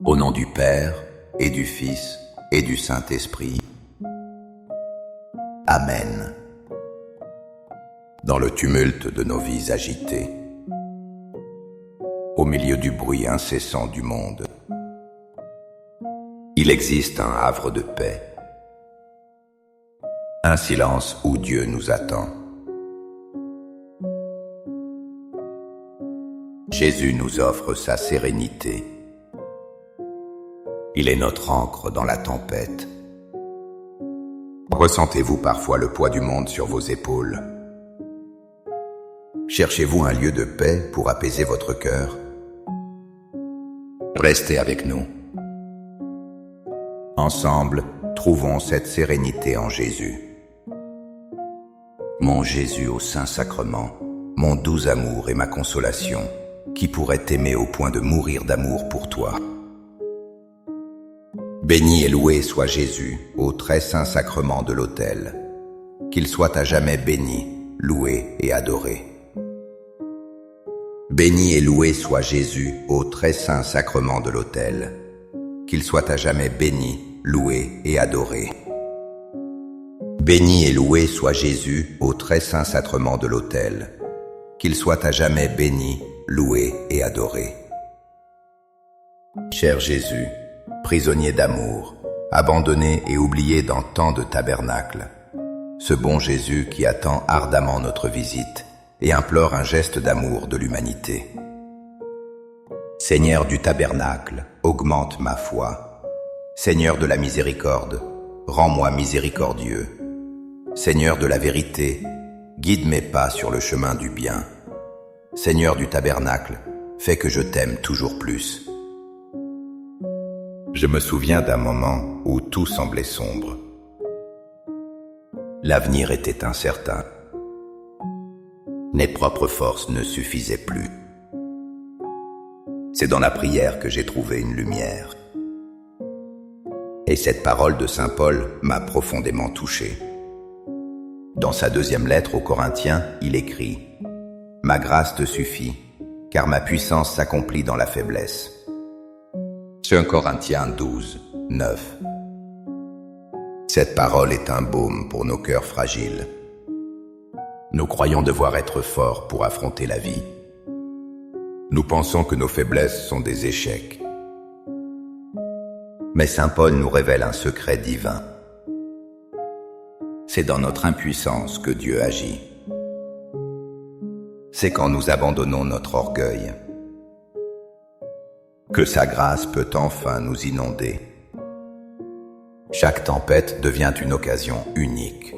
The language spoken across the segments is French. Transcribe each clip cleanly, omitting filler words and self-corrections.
Au nom du Père, et du Fils, et du Saint-Esprit. Amen. Dans le tumulte de nos vies agitées, au milieu du bruit incessant du monde, il existe un havre de paix, un silence où Dieu nous attend. Jésus nous offre sa sérénité. Il est notre ancre dans la tempête. Ressentez-vous parfois le poids du monde sur vos épaules? Cherchez-vous un lieu de paix pour apaiser votre cœur? Restez avec nous. Ensemble, trouvons cette sérénité en Jésus. Mon Jésus au Saint-Sacrement, mon doux amour et ma consolation, qui pourrait t'aimer au point de mourir d'amour pour toi? Béni et loué soit Jésus au très saint sacrement de l'autel, qu'il soit à jamais béni, loué et adoré. Béni et loué soit Jésus au très saint sacrement de l'autel, qu'il soit à jamais béni, loué et adoré. Béni et loué soit Jésus au très saint sacrement de l'autel, qu'il soit à jamais béni, loué et adoré. Cher Jésus, prisonnier d'amour, abandonné et oublié dans tant de tabernacles, ce bon Jésus qui attend ardemment notre visite et implore un geste d'amour de l'humanité. Seigneur du tabernacle, augmente ma foi. Seigneur de la miséricorde, rends-moi miséricordieux. Seigneur de la vérité, guide mes pas sur le chemin du bien. Seigneur du tabernacle, fais que je t'aime toujours plus. Je me souviens d'un moment où tout semblait sombre. L'avenir était incertain. Mes propres forces ne suffisaient plus. C'est dans la prière que j'ai trouvé une lumière. Et cette parole de saint Paul m'a profondément touché. Dans sa deuxième lettre aux Corinthiens, il écrit « Ma grâce te suffit, car ma puissance s'accomplit dans la faiblesse. » 1 Corinthiens 12, 9. Cette parole est un baume pour nos cœurs fragiles. Nous croyons devoir être forts pour affronter la vie. Nous pensons que nos faiblesses sont des échecs. Mais saint Paul nous révèle un secret divin. C'est dans notre impuissance que Dieu agit. C'est quand nous abandonnons notre orgueil que sa grâce peut enfin nous inonder. Chaque tempête devient une occasion unique,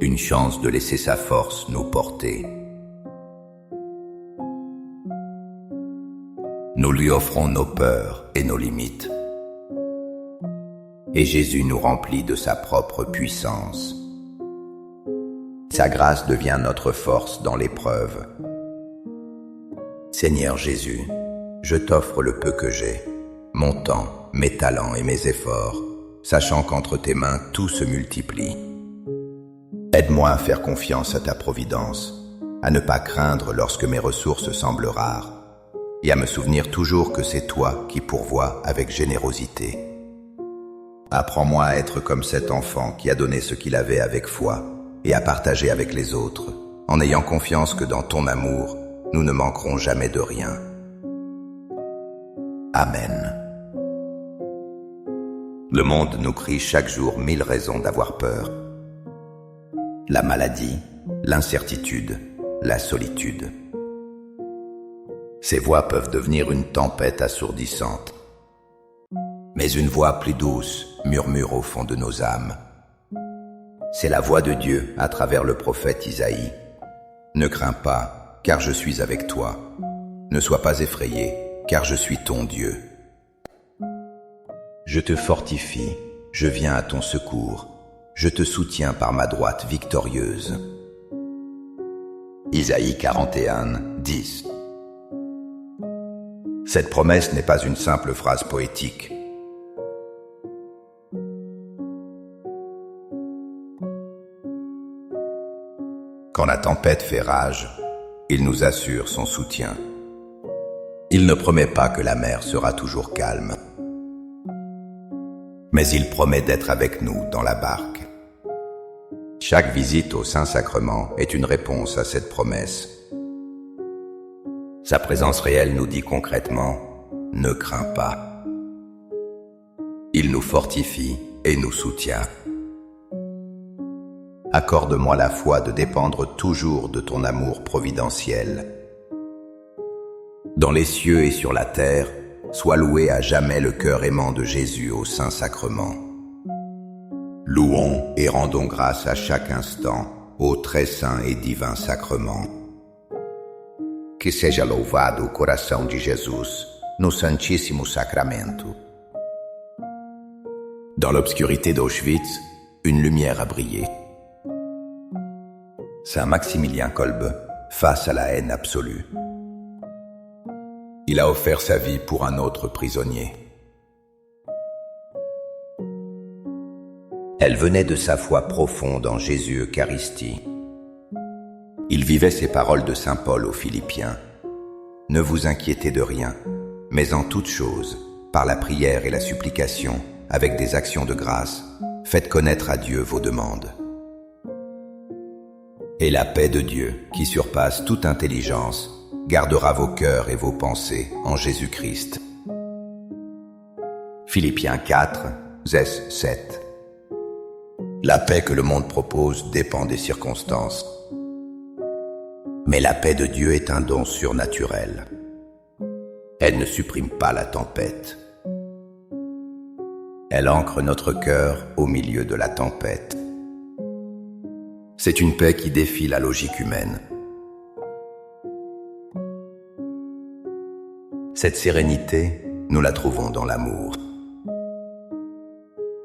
une chance de laisser sa force nous porter. Nous lui offrons nos peurs et nos limites, et Jésus nous remplit de sa propre puissance. Sa grâce devient notre force dans l'épreuve. Seigneur Jésus, je t'offre le peu que j'ai, mon temps, mes talents et mes efforts, sachant qu'entre tes mains tout se multiplie. Aide-moi à faire confiance à ta providence, à ne pas craindre lorsque mes ressources semblent rares, et à me souvenir toujours que c'est toi qui pourvois avec générosité. Apprends-moi à être comme cet enfant qui a donné ce qu'il avait avec foi et à partager avec les autres, en ayant confiance que dans ton amour, nous ne manquerons jamais de rien. Amen. Le monde nous crie chaque jour 1000 raisons d'avoir peur. La maladie, l'incertitude, la solitude. Ces voix peuvent devenir une tempête assourdissante. Mais une voix plus douce murmure au fond de nos âmes. C'est la voix de Dieu à travers le prophète Isaïe. Ne crains pas, car je suis avec toi. Ne sois pas effrayé, car je suis ton Dieu. Je te fortifie, je viens à ton secours, je te soutiens par ma droite victorieuse. Isaïe 41, 10. Cette promesse n'est pas une simple phrase poétique. Quand la tempête fait rage, il nous assure son soutien. Il ne promet pas que la mer sera toujours calme, mais il promet d'être avec nous dans la barque. Chaque visite au Saint-Sacrement est une réponse à cette promesse. Sa présence réelle nous dit concrètement « Ne crains pas ». Il nous fortifie et nous soutient. Accorde-moi la foi de dépendre toujours de ton amour providentiel. Dans les cieux et sur la terre, soit loué à jamais le cœur aimant de Jésus au Saint-Sacrement. Louons et rendons grâce à chaque instant au très saint et divin sacrement. Que seja louvado o coração de Jesus no Santíssimo Sacramento. Dans l'obscurité d'Auschwitz, une lumière a brillé. Saint Maximilien Kolbe, face à la haine absolue. Il a offert sa vie pour un autre prisonnier. Elle venait de sa foi profonde en Jésus Eucharistie. Il vivait ces paroles de saint Paul aux Philippiens. Ne vous inquiétez de rien, mais en toute chose, par la prière et la supplication, avec des actions de grâce, faites connaître à Dieu vos demandes. Et la paix de Dieu, qui surpasse toute intelligence, gardera vos cœurs et vos pensées en Jésus-Christ. Philippiens 4, 7. La paix que le monde propose dépend des circonstances. Mais la paix de Dieu est un don surnaturel. Elle ne supprime pas la tempête. Elle ancre notre cœur au milieu de la tempête. C'est une paix qui défie la logique humaine. Cette sérénité, nous la trouvons dans l'amour.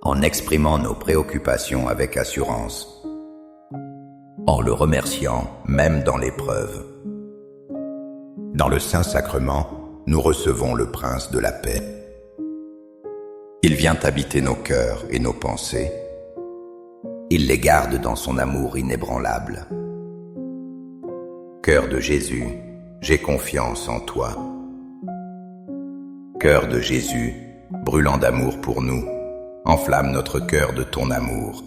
En exprimant nos préoccupations avec assurance, en le remerciant même dans l'épreuve. Dans le Saint-Sacrement, nous recevons le Prince de la paix. Il vient habiter nos cœurs et nos pensées. Il les garde dans son amour inébranlable. Cœur de Jésus, j'ai confiance en toi. Cœur de Jésus, brûlant d'amour pour nous, enflamme notre cœur de ton amour.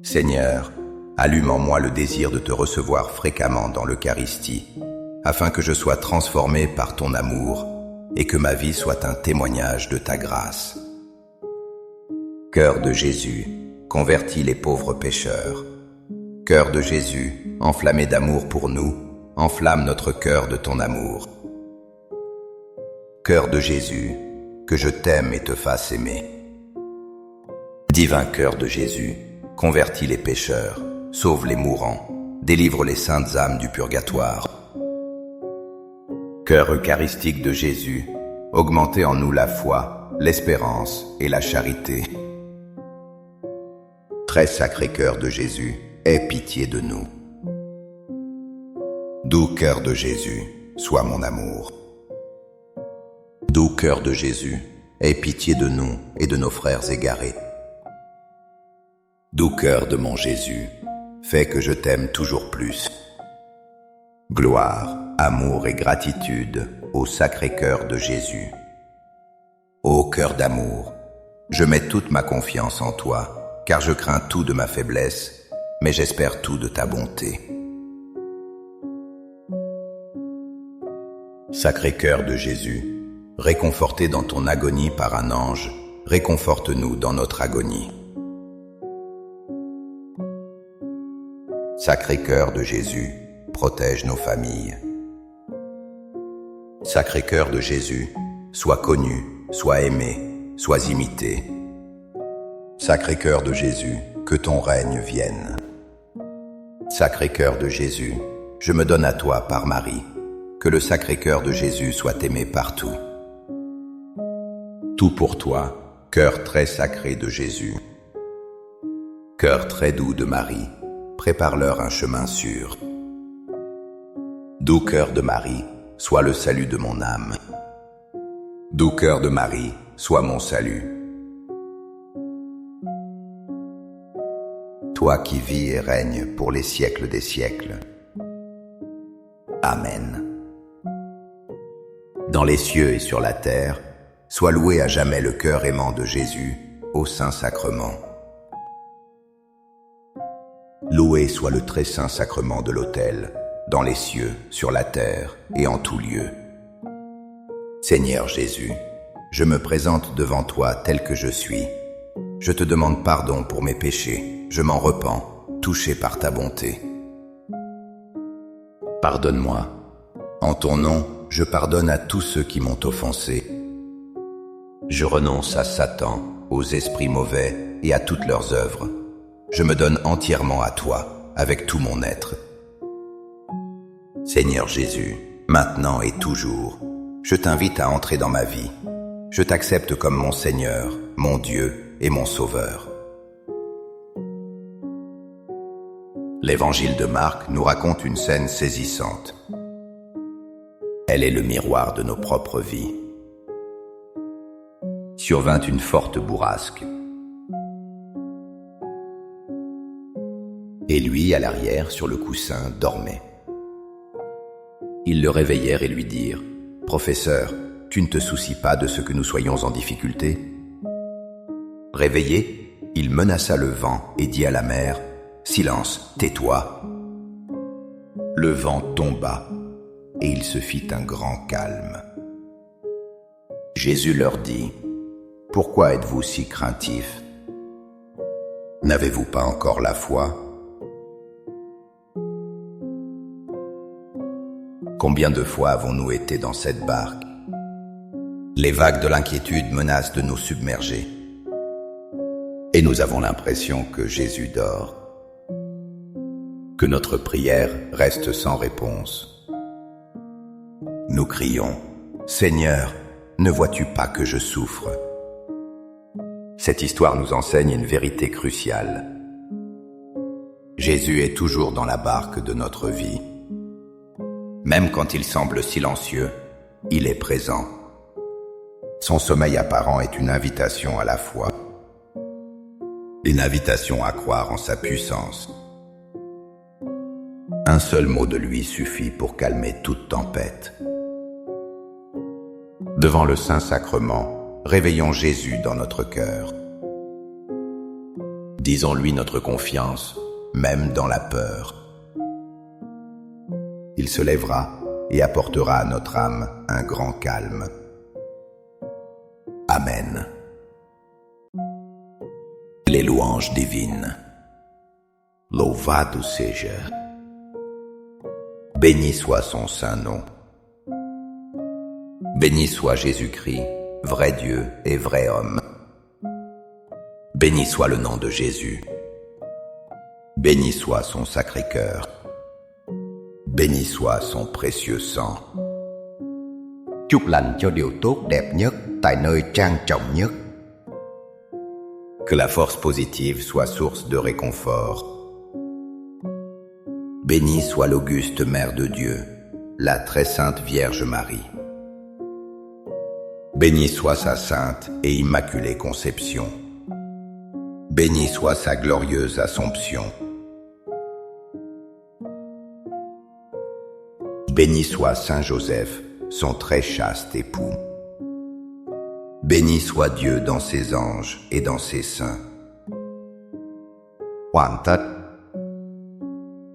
Seigneur, allume en moi le désir de te recevoir fréquemment dans l'Eucharistie, afin que je sois transformé par ton amour et que ma vie soit un témoignage de ta grâce. Cœur de Jésus, convertis les pauvres pécheurs. Cœur de Jésus, enflammé d'amour pour nous, enflamme notre cœur de ton amour. Cœur de Jésus, que je t'aime et te fasse aimer. Divin cœur de Jésus, convertis les pécheurs, sauve les mourants, délivre les saintes âmes du purgatoire. Cœur eucharistique de Jésus, augmentez en nous la foi, l'espérance et la charité. Très sacré cœur de Jésus, aie pitié de nous. Doux cœur de Jésus, sois mon amour. Doux cœur de Jésus, aie pitié de nous et de nos frères égarés. Doux cœur de mon Jésus, fais que je t'aime toujours plus. Gloire, amour et gratitude au sacré cœur de Jésus. Ô cœur d'amour, je mets toute ma confiance en toi, car je crains tout de ma faiblesse, mais j'espère tout de ta bonté. Sacré cœur de Jésus, réconforté dans ton agonie par un ange, réconforte-nous dans notre agonie. Sacré cœur de Jésus, protège nos familles. Sacré cœur de Jésus, sois connu, sois aimé, sois imité. Sacré cœur de Jésus, que ton règne vienne. Sacré cœur de Jésus, je me donne à toi par Marie, que le sacré cœur de Jésus soit aimé partout. Tout pour toi, cœur très sacré de Jésus. Cœur très doux de Marie, prépare-leur un chemin sûr. Doux cœur de Marie, sois le salut de mon âme. Doux cœur de Marie, sois mon salut. Toi qui vis et règnes pour les siècles des siècles. Amen. dans les cieux et sur la terre, soit loué à jamais le cœur aimant de Jésus au Saint-Sacrement. Loué soit le très saint sacrement de l'autel, dans les cieux, sur la terre et en tout lieu. Seigneur Jésus, je me présente devant toi tel que je suis. Je te demande pardon pour mes péchés, je m'en repens, touché par ta bonté. Pardonne-moi. En ton nom, je pardonne à tous ceux qui m'ont offensé. Je renonce à Satan, aux esprits mauvais et à toutes leurs œuvres. Je me donne entièrement à toi, avec tout mon être. Seigneur Jésus, maintenant et toujours, je t'invite à entrer dans ma vie. Je t'accepte comme mon Seigneur, mon Dieu et mon Sauveur. L'évangile de Marc nous raconte une scène saisissante. Elle est le miroir de nos propres vies. Survint une forte bourrasque. Et lui, à l'arrière, sur le coussin, dormait. Ils le réveillèrent et lui dirent « Professeur, tu ne te soucies pas de ce que nous soyons en difficulté ?» Réveillé, il menaça le vent et dit à la mer « Silence, tais-toi !» Le vent tomba et il se fit un grand calme. Jésus leur dit « Pourquoi êtes-vous si craintifs? N'avez-vous pas encore la foi ?» Combien de fois avons-nous été dans cette barque? Les vagues de l'inquiétude menacent de nous submerger. Et nous avons l'impression que Jésus dort, que notre prière reste sans réponse. Nous crions « Seigneur, ne vois-tu pas que je souffre ?» Cette histoire nous enseigne une vérité cruciale. Jésus est toujours dans la barque de notre vie. Même quand il semble silencieux, il est présent. Son sommeil apparent est une invitation à la foi, une invitation à croire en sa puissance. Un seul mot de lui suffit pour calmer toute tempête. Devant le Saint-Sacrement, réveillons Jésus dans notre cœur. Disons-lui notre confiance, même dans la peur. Il se lèvera et apportera à notre âme un grand calme. Amen. Les louanges divines. Louvado seja. Béni soit son saint nom. Béni soit Jésus-Christ, vrai Dieu et vrai homme. Béni soit le nom de Jésus. Béni soit son sacré cœur. Béni soit son précieux sang. Chúc lành cho điều tốt đẹp nhất tại nơi trang trọng nhất. Que la force positive soit source de réconfort. Bénie soit l'auguste Mère de Dieu, la très sainte Vierge Marie. Bénie soit sa sainte et immaculée conception. Bénie soit sa glorieuse Assomption. Béni soit Saint Joseph, son très chaste époux. Béni soit Dieu dans ses anges et dans ses saints. Hoàn tất.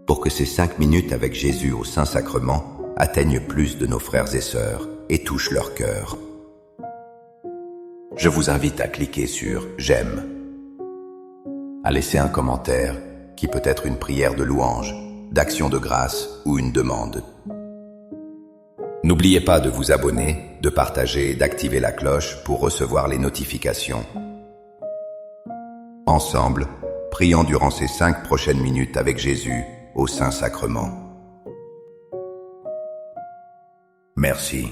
Pour que ces 5 minutes avec Jésus au Saint-Sacrement atteignent plus de nos frères et sœurs et touchent leur cœur. Je vous invite à cliquer sur « J'aime », à laisser un commentaire qui peut être une prière de louange, d'action de grâce ou une demande. N'oubliez pas de vous abonner, de partager et d'activer la cloche pour recevoir les notifications. Ensemble, prions durant ces 5 prochaines minutes avec Jésus au Saint-Sacrement. Merci.